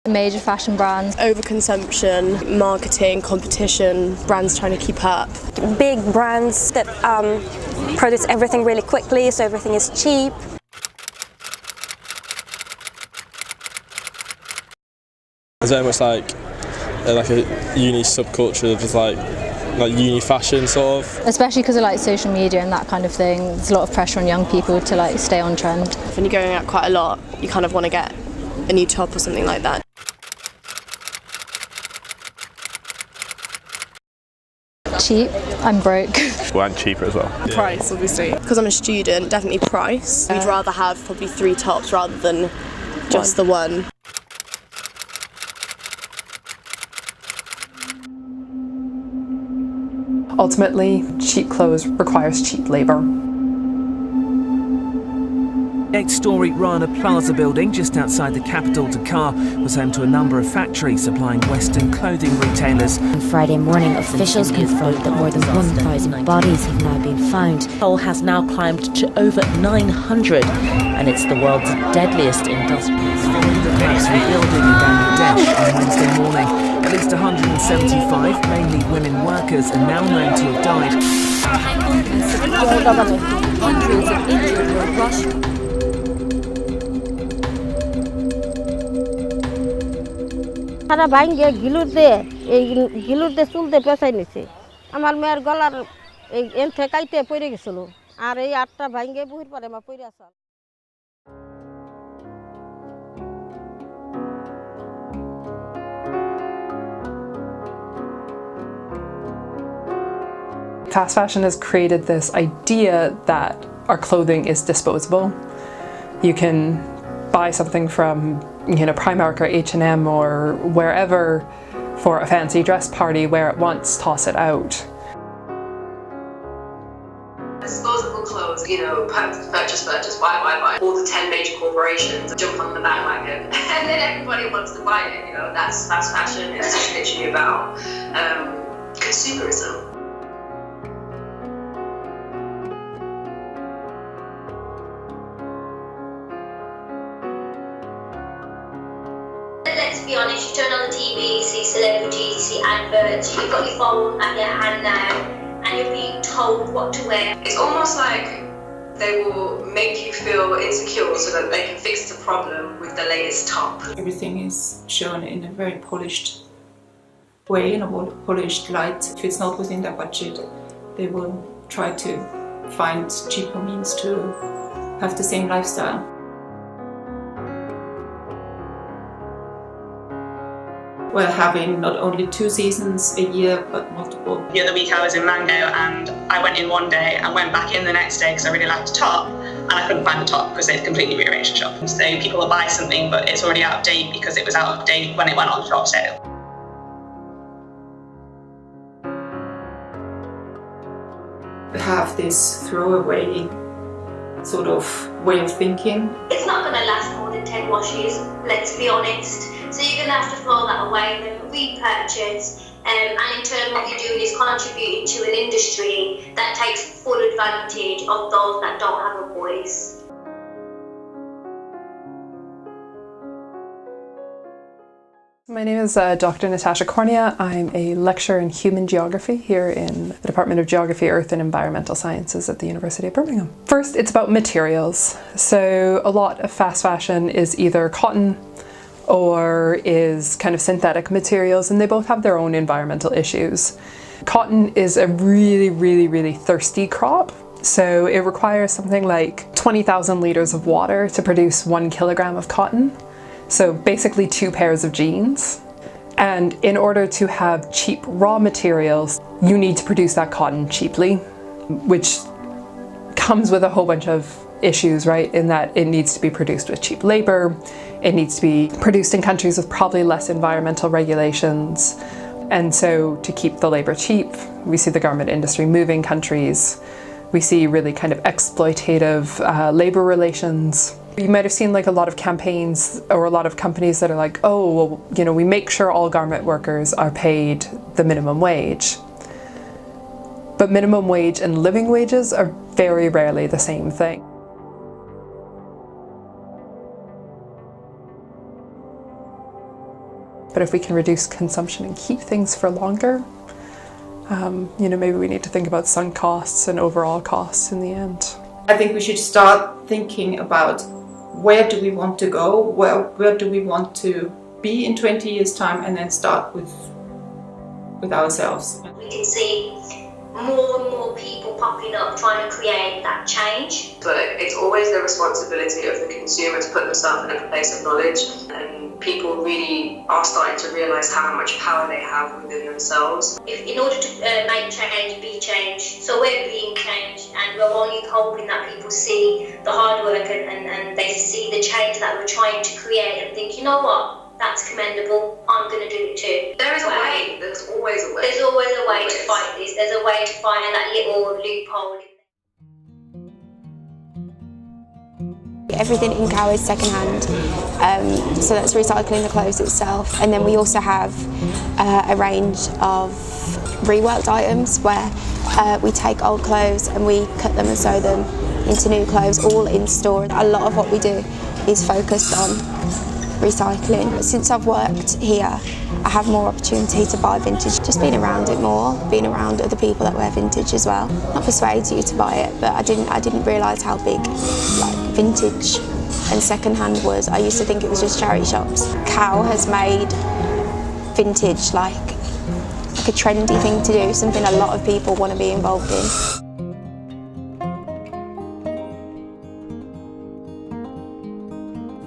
Major fashion brands. Overconsumption, marketing, competition, brands trying to keep up. Big brands that produce everything really quickly, so everything is cheap. It's very much like a uni subculture of just like uni fashion sort of. Especially because of like social media and that kind of thing. There's a lot of pressure on young people to like stay on trend. When you're going out quite a lot, you kind of want to get a new top or something like that. Cheap, I'm broke. Well, and cheaper as well. Price, obviously. Because I'm a student, definitely price. We'd rather have probably 3 tops rather than just the one. Ultimately, cheap clothes requires cheap labour. 8-storey Rana Plaza building just outside the capital, Dakar, was home to a number of factories supplying Western clothing retailers. On Friday morning, officials confirmed that more than 1,000 bodies have now been found. Toll has now climbed to over 900, and it's the world's deadliest industrial. Following the house rebuilding in Bangladesh on Wednesday morning, at least 175, mainly women workers, are now known to have died. Hundreds of injured were rushed. সারা ভাঙ্গে গিলুর দিয়ে চুল দিয়ে পেঁচাই নিছে আমার মেয়ের গলার এই এনথে কাইতে পড়ে গেছিল আর এই 8টা ভাঙ্গে বুহির পরে মা পড়ে আছে। Fast fashion has created this idea that our clothing is disposable. You can buy something from Primark or H&M or wherever for a fancy dress party, wear it once, toss it out. Disposable clothes, purchase, buy. All the 10 major corporations jump on the bandwagon and then everybody wants to buy it, that's fast fashion. It's just literally about consumerism. Let's be honest, you turn on the TV, you see celebrities, you see adverts, you've got your phone at your hand now, and you're being told what to wear. It's almost like they will make you feel insecure so that they can fix the problem with the latest top. Everything is shown in a very polished way, in a polished light. If it's not within their budget, they will try to find cheaper means to have the same lifestyle. We're having not only 2 seasons a year, but multiple. The other week I was in Mango and I went in one day and went back in the next day because I really liked the top, and I couldn't find the top because they'd completely rearranged the shop. So people will buy something but it's already out of date because it was out of date when it went on shop sale. We have this throwaway sort of way of thinking. It's not going to last more than 10 washes, let's be honest. So you're going to have to throw that away and then repurchase. And in turn what you're doing is contributing to an industry that takes full advantage of those that don't have a voice. My name is Dr. Natasha Cornea. I'm a lecturer in human geography here in the Department of Geography, Earth and Environmental Sciences at the University of Birmingham. First, it's about materials. So a lot of fast fashion is either cotton or is kind of synthetic materials, and they both have their own environmental issues. Cotton is a really thirsty crop, so it requires something like 20,000 litres of water to produce 1 kilogram of cotton. So basically 2 pairs of jeans. And in order to have cheap raw materials, you need to produce that cotton cheaply, which comes with a whole bunch of issues, right? In that it needs to be produced with cheap labor, it needs to be produced in countries with probably less environmental regulations. And so to keep the labor cheap, we see the garment industry moving countries. We see really kind of exploitative labor relations. You might have seen like a lot of campaigns or a lot of companies that are like, oh, well, we make sure all garment workers are paid the minimum wage. But minimum wage and living wages are very rarely the same thing. But if we can reduce consumption and keep things for longer, maybe we need to think about sunk costs and overall costs in the end. I think we should start thinking about where do we want to go, where do we want to be in 20 years' time, and then start with ourselves. We can see more and more people popping up trying to create that change. But it's always the responsibility of the consumer to put themselves in a place of knowledge, and people really are starting to realise how much power they have within themselves. In order to make change, be change, so we're being changed, and we're only hoping that people see the hard work and they see the change that we're trying to create and think, you know what? That's commendable, I'm going to do it too. There is a way, there's always a way. There's always a way to fight this, there's a way to find that little loophole. Everything in Cow is second-hand, so that's recycling the clothes itself. And then we also have a range of reworked items where we take old clothes and we cut them and sew them into new clothes, all in store. A lot of what we do is focused on recycling. Since I've worked here, I have more opportunity to buy vintage. Just being around it more, being around other people that wear vintage as well. Not persuades you to buy it, but I didn't realise how big vintage and second-hand was. I used to think it was just charity shops. Cow has made vintage like a trendy thing to do, something a lot of people want to be involved in.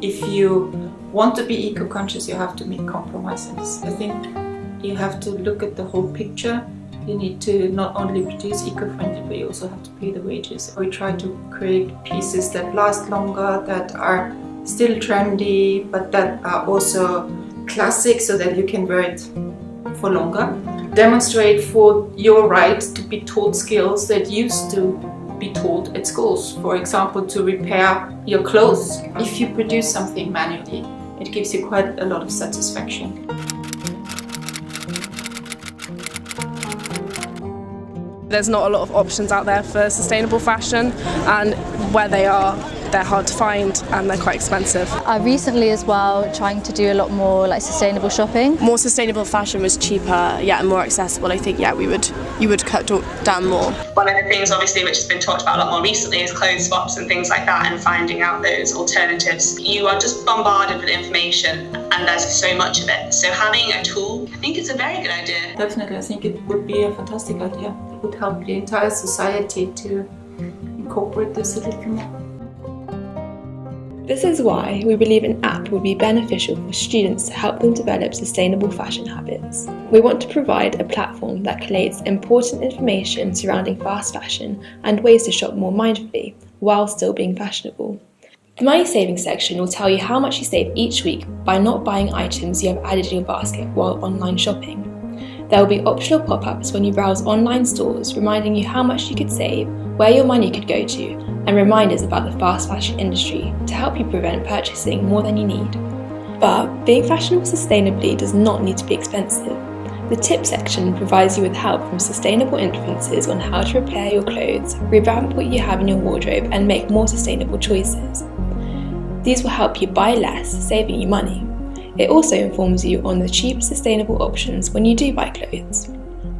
If you want to be eco-conscious, you have to make compromises. I think you have to look at the whole picture. You need to not only produce eco-friendly, but you also have to pay the wages. We try to create pieces that last longer, that are still trendy, but that are also classic so that you can wear it for longer. Demonstrate for your right to be taught skills that used to be taught at schools. For example, to repair your clothes. If you produce something manually, it gives you quite a lot of satisfaction. There's not a lot of options out there for sustainable fashion, and where they are, they're hard to find and they're quite expensive. I recently as well trying to do a lot more like sustainable shopping. More sustainable fashion was cheaper, and more accessible. I think, you would cut down more. One of the things obviously which has been talked about a lot more recently is clothes swaps and things like that, and finding out those alternatives. You are just bombarded with information and there's so much of it. So having a tool, I think it's a very good idea. Definitely, I think it would be a fantastic idea. It would help the entire society to incorporate this a little more. This is why we believe an app would be beneficial for students to help them develop sustainable fashion habits. We want to provide a platform that collates important information surrounding fast fashion and ways to shop more mindfully while still being fashionable. The money saving section will tell you how much you save each week by not buying items you have added in your basket while online shopping. There will be optional pop-ups when you browse online stores reminding you how much you could save, where your money could go to, and reminders about the fast fashion industry to help you prevent purchasing more than you need. But being fashionable sustainably does not need to be expensive. The tip section provides you with help from sustainable influencers on how to repair your clothes, revamp what you have in your wardrobe, and make more sustainable choices. These will help you buy less, saving you money. It also informs you on the cheap sustainable options when you do buy clothes.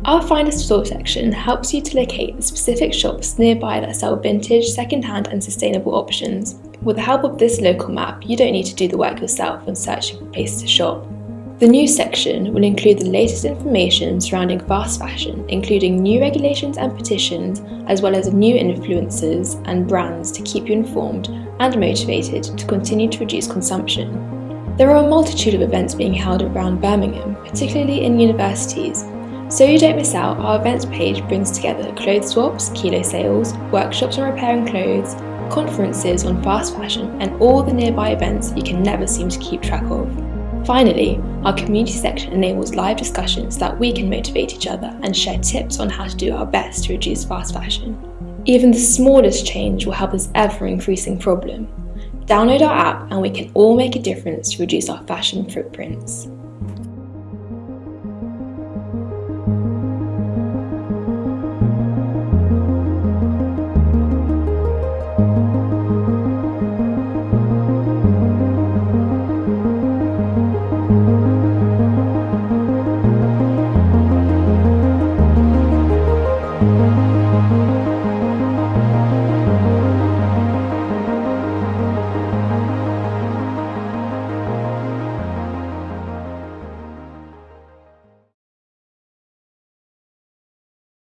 Our Find a Store section helps you to locate the specific shops nearby that sell vintage, second-hand and sustainable options. With the help of this local map, you don't need to do the work yourself when searching for places to shop. The news section will include the latest information surrounding fast fashion, including new regulations and petitions, as well as new influencers and brands to keep you informed and motivated to continue to reduce consumption. There are a multitude of events being held around Birmingham, particularly in universities. So you don't miss out, our events page brings together clothes swaps, kilo sales, workshops on repairing clothes, conferences on fast fashion, and all the nearby events you can never seem to keep track of. Finally, our community section enables live discussions that we can motivate each other and share tips on how to do our best to reduce fast fashion. Even the smallest change will help this ever-increasing problem. Download our app and we can all make a difference to reduce our fashion footprints.